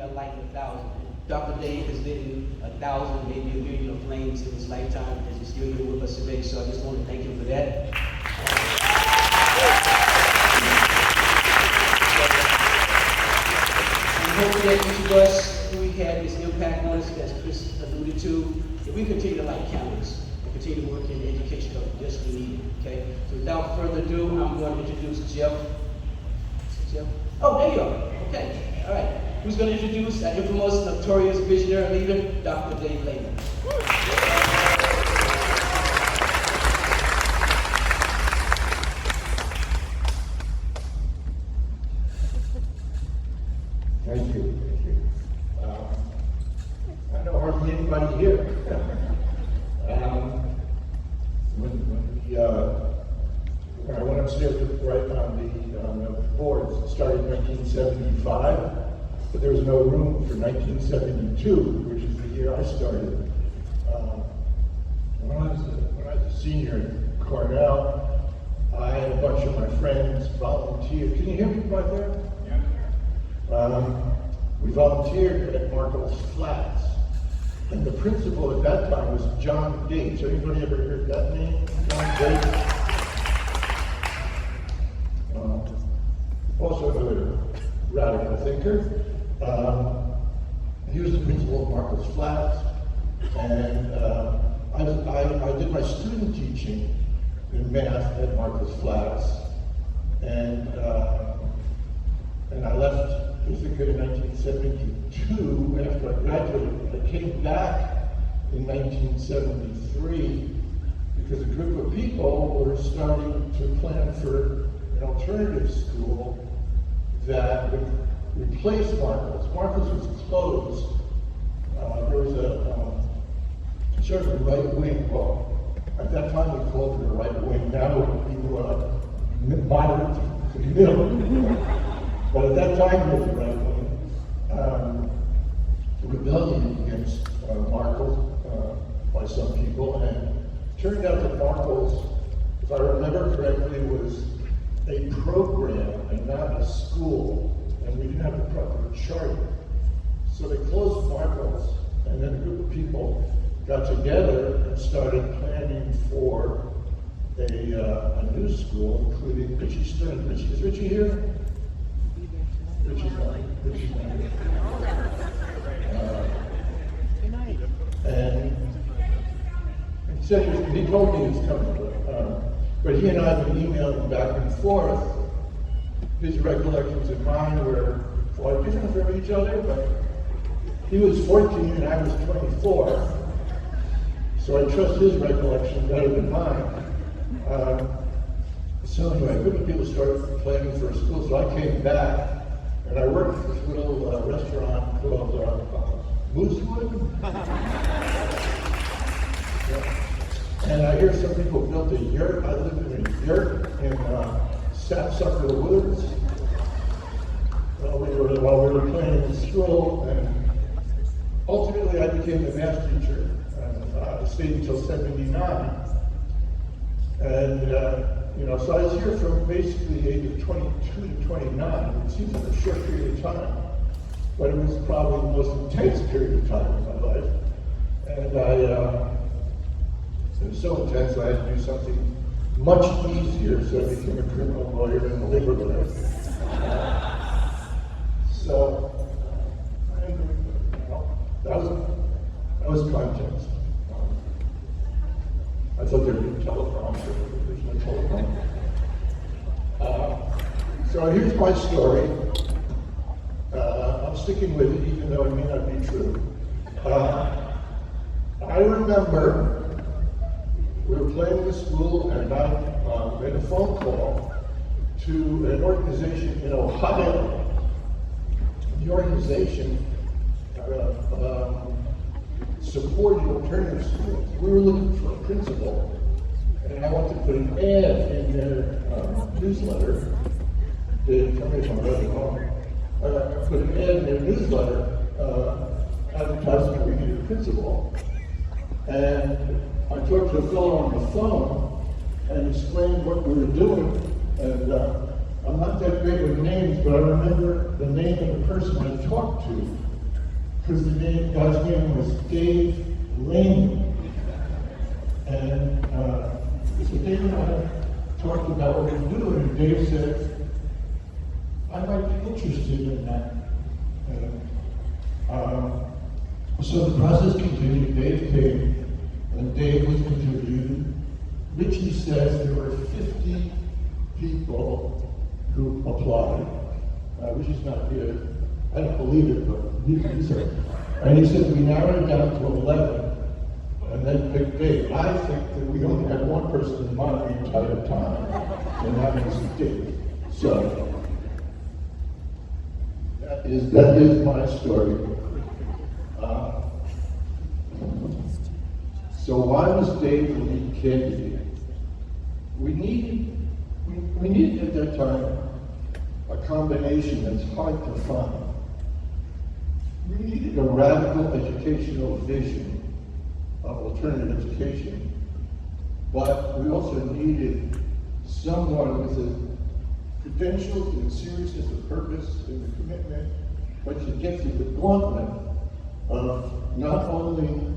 light 1,000. Dr. Dave has lit 1,000, maybe 1,000,000 of flames in his lifetime, as he's still here with us today. So I just want to thank him for that. And hopefully that each of us, we had this impact on us, as Chris alluded to, if we continue to light candles and continue to work in the education of this we need. Okay. So without further ado, I'm going to introduce Jeff. Jeff? Oh, there you are. Okay. All right. Who's going to introduce our infamous, notorious, visionary leader, Dr. Dave Lehman. Thank you. Thank you. I know hardly anybody here. When I went upstairs to write on the boards, it started in 1975, but there was no room for 1972, which is the year I started. When I was a senior at Cornell, I had a bunch of my friends volunteer. Can you hear me right there? Yeah. We volunteered at Markle's Flats, and the principal at that time was John Gates. Anybody ever heard that name? John Gates. Also another radical thinker. He was the principal of Markle's Flats, and I did my student teaching in math at Markle's Flats, and I left Ithaca in 1972 after I graduated. I came back in 1973 because a group of people were starting to plan for an alternative school that would replace Markle's. Markle's was closed. There was a sort of right wing, well, at that time we called it a right wing, now it would be moderate to middle. But at that time it was a right wing. Rebellion against Markle by some people, and it turned out that Markle's, if I remember correctly, was a program and not a school, and we didn't have the proper charter. So they closed Markle's, and then a group of people got together and started planning for a new school, including Richie Stein. Is Richie here? Richie's not. Richie's not here. And he said he told me he was coming. But he and I have been emailing back and forth. His recollections and mine were quite different from each other, but he was 14 and I was 24. So I trust his recollection better than mine. So anyway, a group of people started planning for a school, so I came back and I worked at this little restaurant called Moosewood. Yeah. And I hear some people built a yurt. I lived in a yurt in Sapsucker Woods while we were playing in school. And ultimately, I became the math teacher. And I stayed until '79. And so I was here from basically the age of 22 to 29. It seems like a short period of time, but it was probably the most intense period of time in my life. And it was so intense I had to do something much easier, so I became a criminal lawyer and a labor lawyer. So, that was context. I thought there would be a teleprompter, but there's no teleprompter. So here's my story. I'm sticking with it, even though it may not be true. I remember we were playing in the school, and I made a phone call to an organization in Ohio. The organization supported alternative schools. We were looking for a principal, and I wanted to put an ad in their newsletter. Tell me if I'm right or wrong. I put an ad in their newsletter advertising that we needed a principal. And I talked to a fellow on the phone and explained what we were doing. And I'm not that great with names, but I remember the name of the person I talked to. because God's name was Dave Lehman. And so Dave and I talked about what we're doing, and Dave said, I might be interested in that. So the process continued. Dave came, and Dave was interviewed. Richie says there were 50 people who applied. Richie's not here. I don't believe it, but he said. And he said we narrowed it down to 11, and then picked Dave. I think that we only had one person in mind the entire time, and that was Dave. So that is my story. So why was Dave the lead candidate? We needed at that time a combination that's hard to find. We needed a radical educational vision of alternative education, but we also needed someone with the credentials and seriousness of purpose and the commitment, but to get through the gauntlet of not only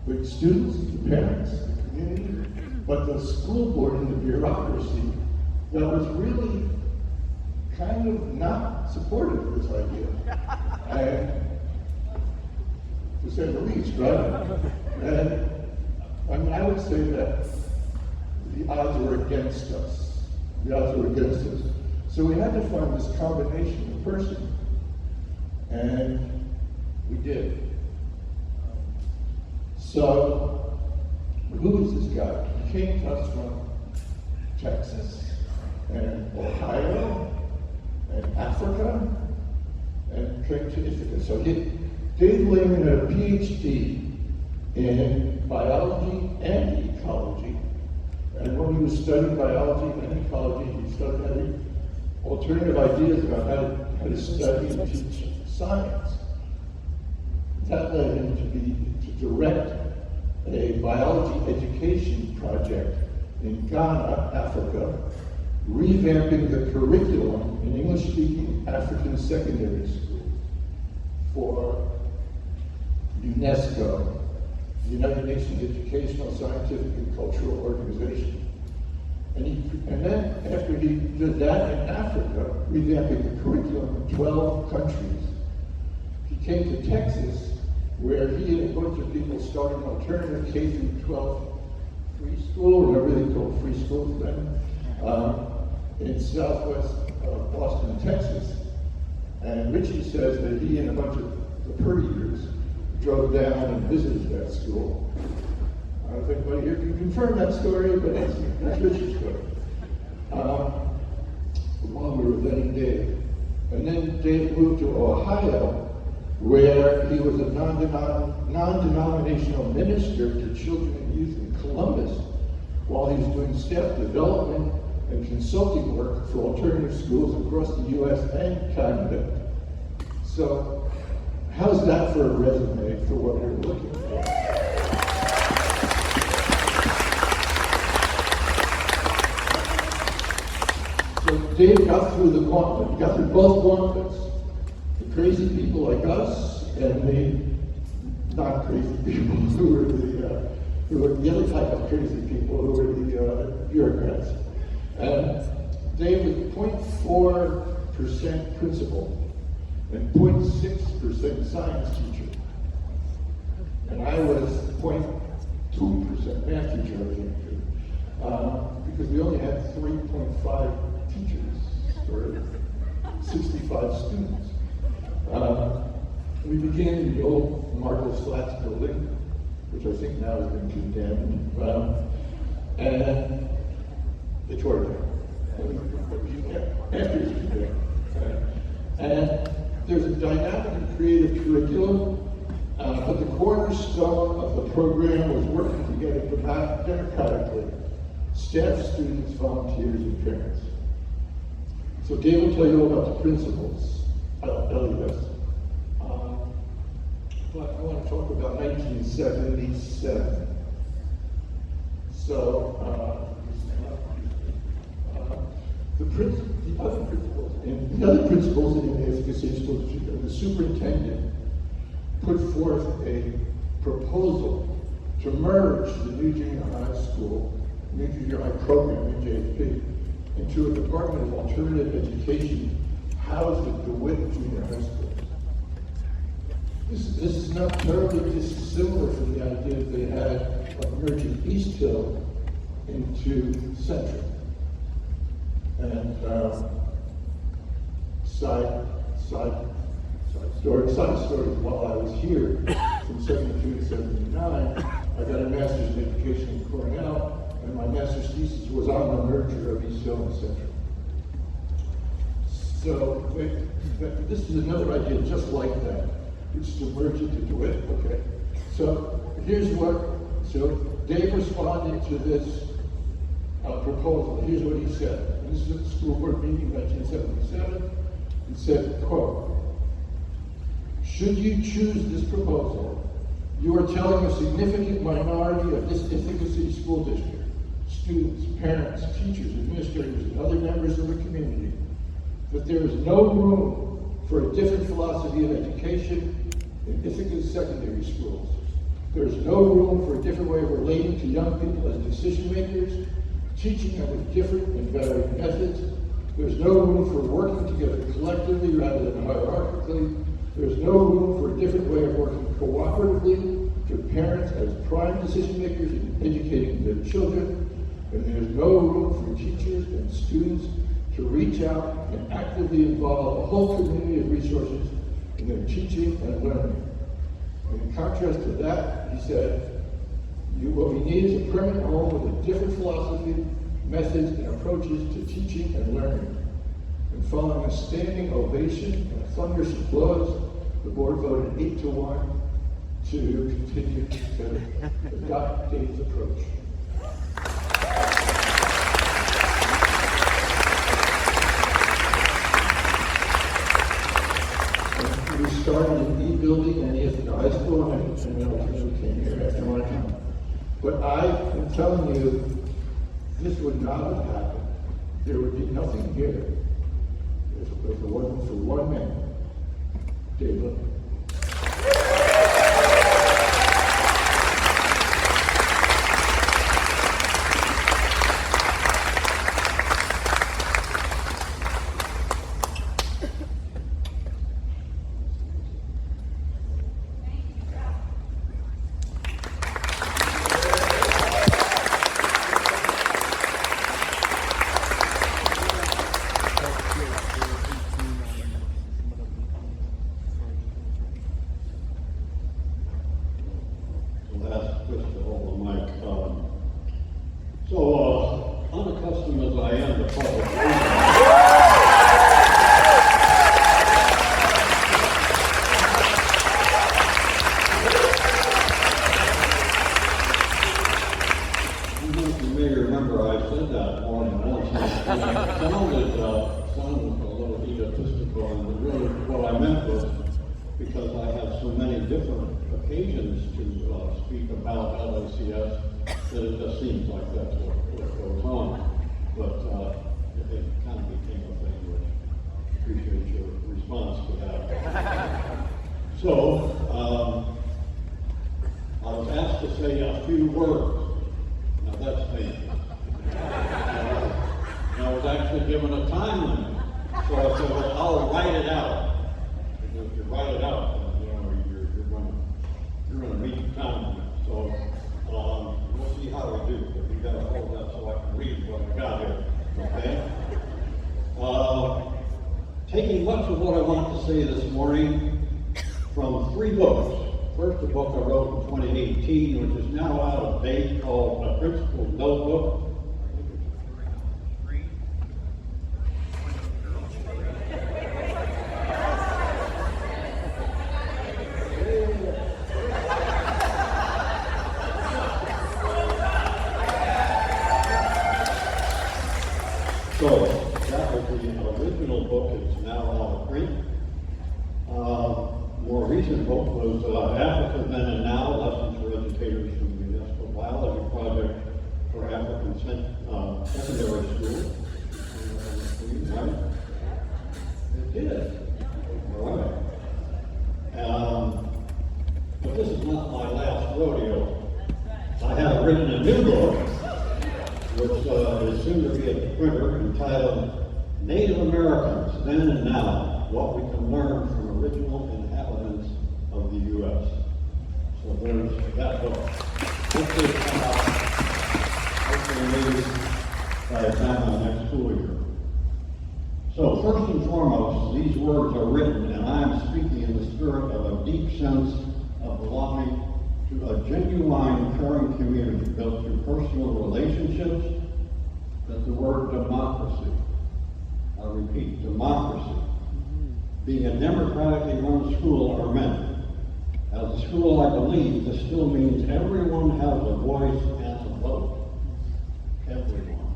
the students, the parents, the community, but the school board and the bureaucracy that was really kind of not supportive of this idea. And to say the least, right? And I mean, I would say that the odds were against us. The odds were against us. So we had to find this combination of person. And we did. So, who is this guy? He came to us from Texas, and Ohio, and Africa, and came to Ithaca. So Dave Lehman had a PhD in biology and ecology. And when he was studying biology and ecology, he started having alternative ideas about how to study and teach science. That led him to direct a biology education project in Ghana, Africa, revamping the curriculum in English-speaking African secondary schools for UNESCO, the United Nations Educational, Scientific, and Cultural Organization. And then, after he did that in Africa, revamping the curriculum in 12 countries, he came to Texas, where he and a bunch of people started an alternative K-12 free school, whatever they called free schools then, in southwest Austin, Texas. And Richie says that he and a bunch of the Puryears drove down and visited that school. I don't think anybody here can confirm that story, but that's Richie's story. While we were vetting Dave. And then Dave moved to Ohio, where he was a non-denominational minister to children and youth in Columbus, while he was doing staff development and consulting work for alternative schools across the US and Canada. So, how's that for a resume for what we're looking for? So Dave got through the gauntlet. He got through both gauntlets. The crazy people like us and the not crazy people who were the other type of crazy people who were the bureaucrats. And Dave was 0.4% principal and 0.6% science teacher. And I was 0.2% math teacher, I think, because we only had 3.5 teachers for 65 students. We began in the old Marble Flats building, which I think now has been condemned, and they tore it down. After it's condemned. And there's a dynamic and creative curriculum, but the cornerstone of the program was working together democratically, staff, students, volunteers, and parents. So Dave will tell you all about the principles. I'll tell you this. But I want to talk about 1977. So the other principles in the efficacy schools, the superintendent put forth a proposal to merge the new junior high school, new junior high program in JFP, into a Department of Alternative Education housed at DeWitt Junior High School. This is not terribly dissimilar from the idea they had of merging East Hill into Central. And side story, while I was here from 72 to 79, I got a master's in education in Cornell, and my master's thesis was on the merger of East Hill and Central. So this is another idea just like that. It's to merge it to DeWitt, okay. So Dave responded to this proposal. Here's what he said. And this is at the school board meeting in 1977. He said, quote, "Should you choose this proposal, you are telling a significant minority of this Ithaca City School District, students, parents, teachers, administrators, and other members of the community, that there is no room for a different philosophy of education in Ithaca's secondary schools. There is no room for a different way of relating to young people as decision makers, teaching them with different and varied methods. There's no room for working together collectively rather than hierarchically. There's no room for a different way of working cooperatively to parents as prime decision makers in educating their children. And there's no room for teachers and students to reach out and actively involve a whole community of resources in their teaching and learning. And in contrast to that, he said, what we need is a permanent home with a different philosophy, methods, and approaches to teaching and learning." And following a standing ovation and thunderous applause, the board voted 8-1 to continue to adopt Dave's approach. We started in the building and Ithaca High School, and then ultimately came here after my time. But I am telling you, this would not have happened. There would be nothing here if it wasn't for one man, Dave Lehman. Unaccustomed as I am to public you may remember I said that more than once. It sounded a little egotistical, and really what I meant was because I have so many different occasions to speak about LACS that it just seems like that's what goes on. But it kind of became a thing, which appreciate your response to that. So, I was asked to say a few words. Now that's me. And I was actually given a time limit. So I said, well, I'll write it out. Because if you write it out, you're going to meet the time limit. So we'll see how we do. But you got to hold that so I can read what I got here. Okay? Taking much of what I want to say this morning from 3 books. First, a book I wrote in 2018, which is now out of date, called A Principal's Notebook. So, that was the original book. It's now out of print. More recent book was Africa Then and Now, Lessons for Educators from the Municipal Biology Project for African Secondary School. Right? It did. All right. a new book, which is soon to be at the printer, entitled Native Americans, Then and Now, What We Can Learn from Original Inhabitants of the U.S. So there's that book. Hopefully it'll come out, hopefully maybe by the time of next school year. So first and foremost, these words are written, and I am speaking in the spirit of a deep sense of belonging to a genuine, caring community built through personal relationships. That's the word democracy. I repeat, democracy. Being a democratically run school are meant. As a school, I believe, this still means everyone has a voice and a vote. Everyone.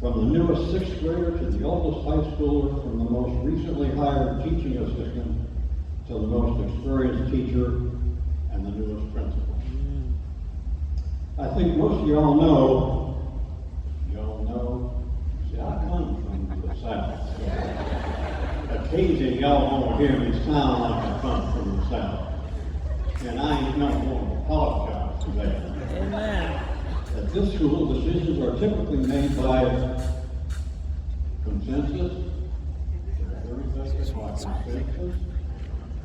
From the newest sixth grader to the oldest high schooler, from the most recently hired teaching assistant to the most experienced teacher and the newest principal. I think most of y'all know, see, I come from the South. Occasionally y'all won't hear me sound like I come from the South. And I ain't not going to apologize for that. Amen. At this school, decisions are typically made by consensus.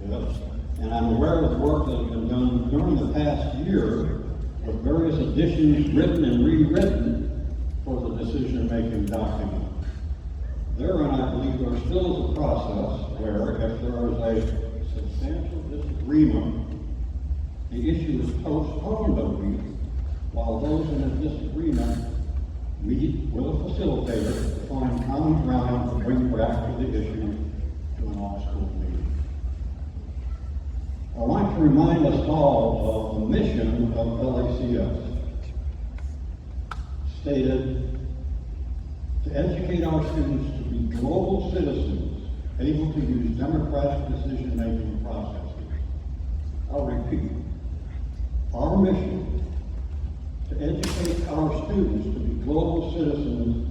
Yes. And I'm aware of the work that has been done during the past year with various additions written and rewritten for the decision-making document. Therein, I believe there still is a process where, if there is a substantial disagreement, the issue is postponed a week while those in a disagreement meet with a facilitator to find common ground to bring back to the issue to an all-school meeting. I want to remind us all of the mission of LACS, stated to educate our students to be global citizens able to use democratic decision-making processes. I'll repeat. Our mission to educate our students to be global citizens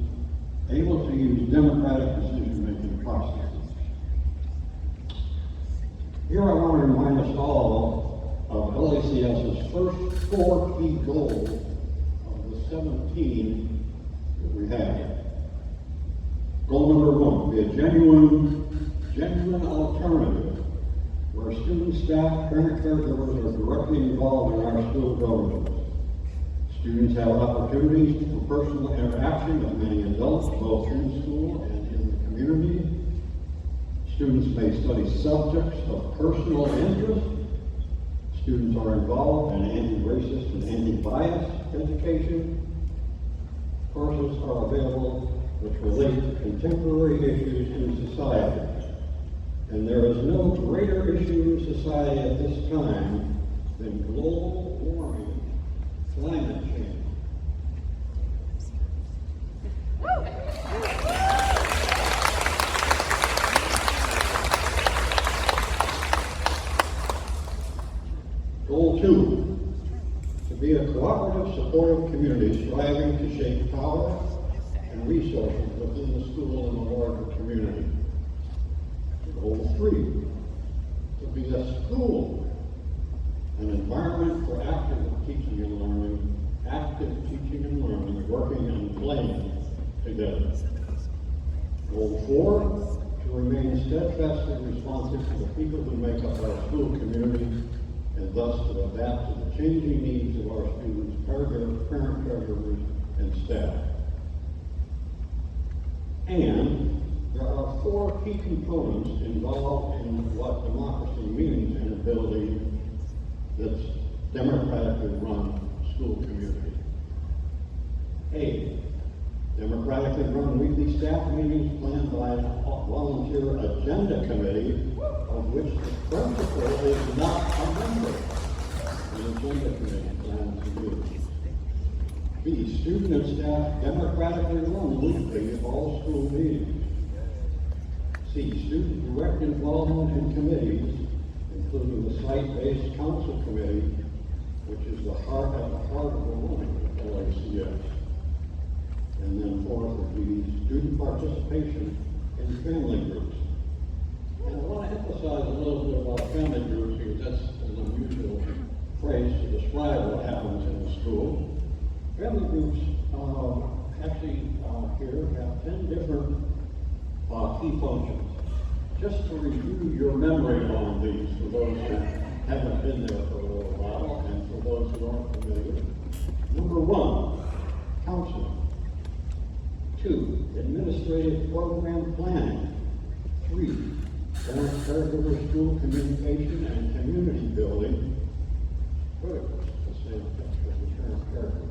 able to use democratic decision-making processes. Here I want to remind us all of LACS's first 4 key goals of the 17 that we have. Goal number 1, be a genuine alternative where students, staff, parent, caregivers are directly involved in our school governance. Students have opportunities for personal interaction with many adults, both in school and in the community. Students may study subjects of personal interest. Students are involved in anti-racist and anti-bias education. Courses are available which relate to contemporary issues in society. And there is no greater issue in society at this time than global warming, climate change. Goal 2, to be a cooperative, supportive community striving to shape power and resources within the school and the larger community. Goal 3, to be a school, an environment for active teaching and learning, working and playing together. Goal 4, to remain steadfastly responsive to the people who make up our school community and thus to adapt to the changing needs of our students, parent, caregivers, and staff. And there are 4 key components involved in what democracy means in a building that's democratically run school community. A, democratically run weekly staff meetings planned by a volunteer agenda committee of which the principal is not a member. The agenda committee plans to do. B, student and staff democratically run weekly all school meetings. C, student direct involvement in committees, including the site-based council committee, which is at the heart of the running of LACS. And then 4th would be student participation in family groups. And I want to emphasize a little bit about family groups because that's an unusual phrase to describe what happens in the school. family groups, actually, here have 10 different, key functions. Just to review your memory on these, for those who haven't been there for a little while, and for those who aren't familiar. Number 1, counseling. 2, administrative program planning. 3, parent caregiver school communication and community building. Critical to stay in touch with the parent caregiver.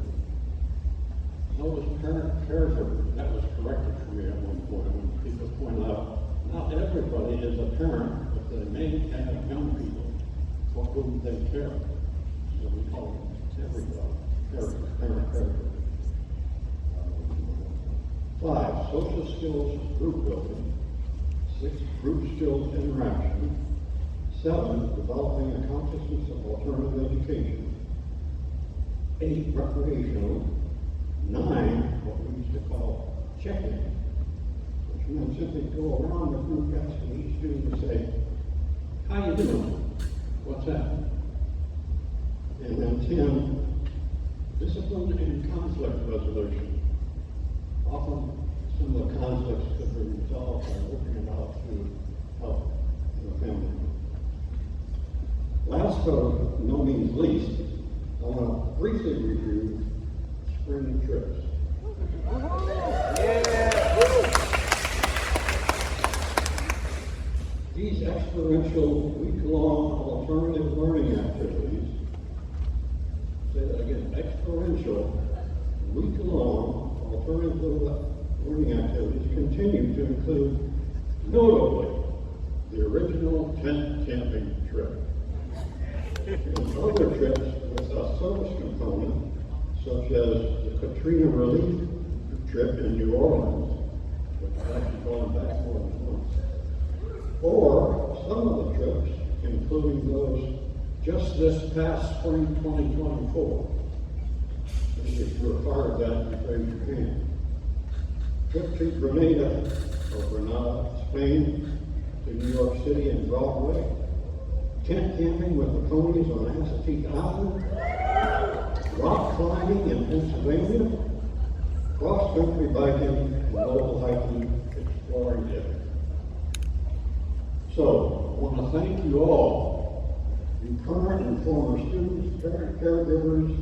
Notice parent caregiver, that was corrected for me at one point when people point out, not everybody is a parent, but they may have young people for whom they care. So we call them everybody, parent caregiver. 5, social skills group building. 6, group skills interaction. 7, developing a consciousness of alternative education. 8, recreational. 9, what we used to call check-in, which meant simply go around the group asking each student to say, how you doing? What's that? And then 10, discipline and conflict resolution. Often some of the conflicts could be resolved by working it out through help in the family. Last but no means least, I want to briefly review spring trips. These experiential week-long alternative learning activities, say that again, experiential week-long alternative learning activities continue to include, notably, the original tent camping trip. And other trips with a service component, such as the Katrina relief trip in New Orleans, which I've actually gone back more than once. Or some of the trips, including those just this past spring 2024. If you're a part of that, you raise your hand. Trip to Grenada, or Granada, Spain, to New York City and Broadway. Tent camping with the ponies on Assateague Island. Rock climbing in Pennsylvania. Cross-country biking and local hiking, exploring Italy. So, I want to thank you all, you current and former students, parent caregivers,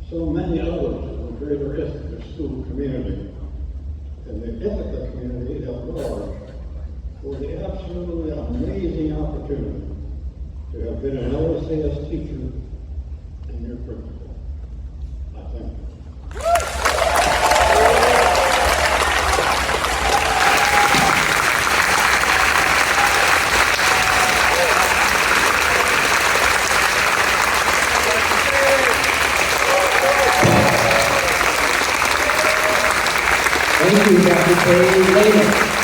so many others in the greater Ithaca school community, and the Ithaca community at large, for the absolutely amazing opportunity to have been an LSAS teacher and your principal. I thank you. Thank you, Dr. Dave Lehman.